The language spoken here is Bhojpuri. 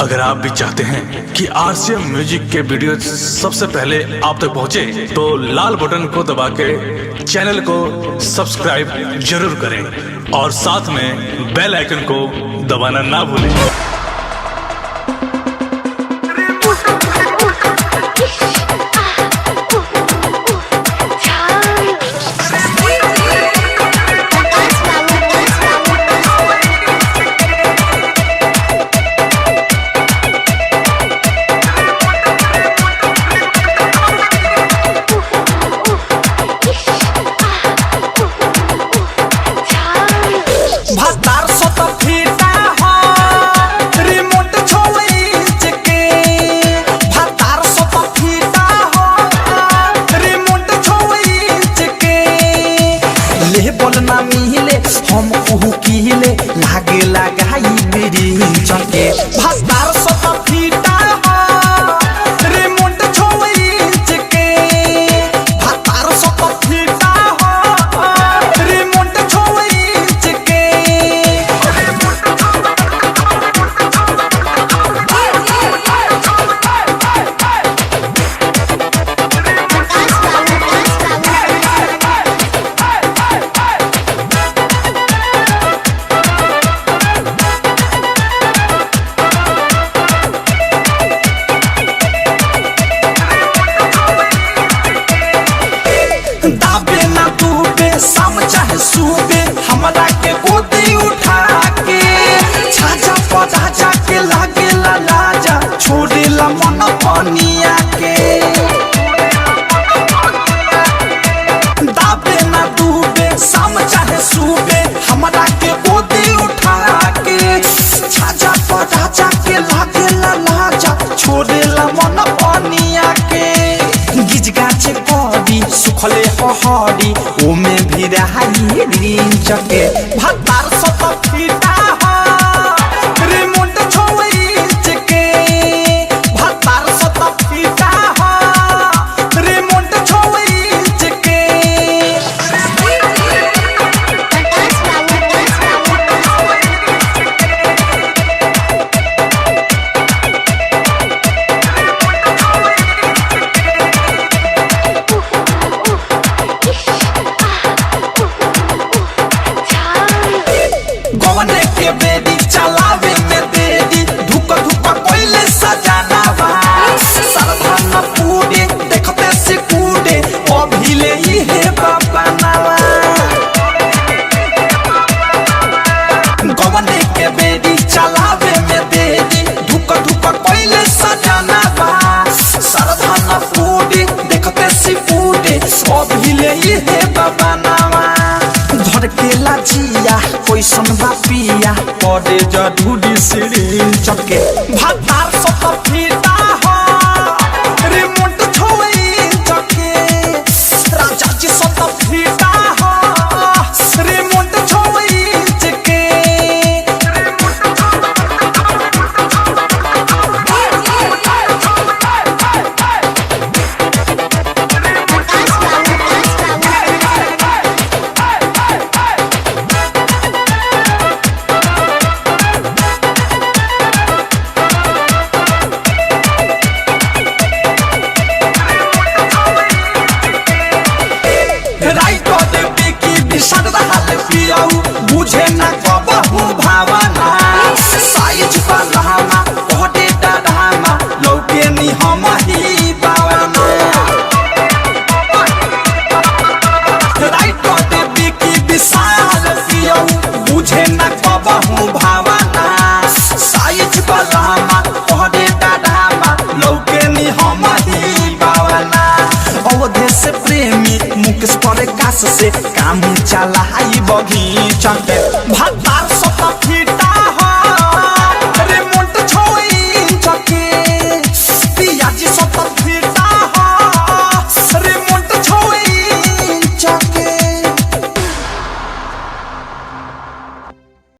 अगर आप भी चाहते हैं कि आरसीएम म्यूजिक के वीडियो सबसे पहले आप तक पहुंचे, तो लाल बटन को दबा के चैनल को सब्सक्राइब जरूर करें और साथ में बेल आइकन को दबाना ना भूलें। हम कहू किले लागे लगाई मेरी चके भतार सत फीटा हो रिमोट छोई चके भतार सत फीटा हो रिमोट छोई चके शाम चाहे सूबे हमरा के गोदी उठा के छाजा पौधा जाके लागे ला लाजा छोड़े ला मन पनिया के दाबे ना डूबे शाम चाहे सूबे हमरा के गोदी उठा के छाजा पौधा जाके लागे ला लाजा छोड़े ला मन पनिया के गिज गाछे पड़ी सुखले पहाड़ी ओमे भी रहाई दिन चके भतार सत फीटा हो रिमोट छोई चके भतार सत फीटा हो रिमोट छोई चके गवने के बेदी चलावे में बेदी धुक धुक कोइले सजाना बा सरधा न पूडे देखते से कूडे अभिले ही है बाबा नावा गवने के बेदी चलावे में बेदी धुक धुक कोइले सजाना बा सरधा न पूडे देखते से कूडे अभिले ही है बाबा नावा घर के लाजिया कोई सुनबा पिया पड़े जरूरी सीढ़ी चके भतार सत फीटा हो रिमोट छोई चके राजा जी सत फीटा हो रिमोट छोई चके बुझे न कबहू भावना साइज बलहामा कोटे डढ़ामा लौके नि हम ही बावना राइट कोटे बिकी विशाल पियो बुझे न कबहू भावना साइज बलहामा कोटे डढ़ामा लौके नि हम ही बावना अवधे से प्रेमी मुकेश पर कास से काम चलाई बगीचा के भतार सत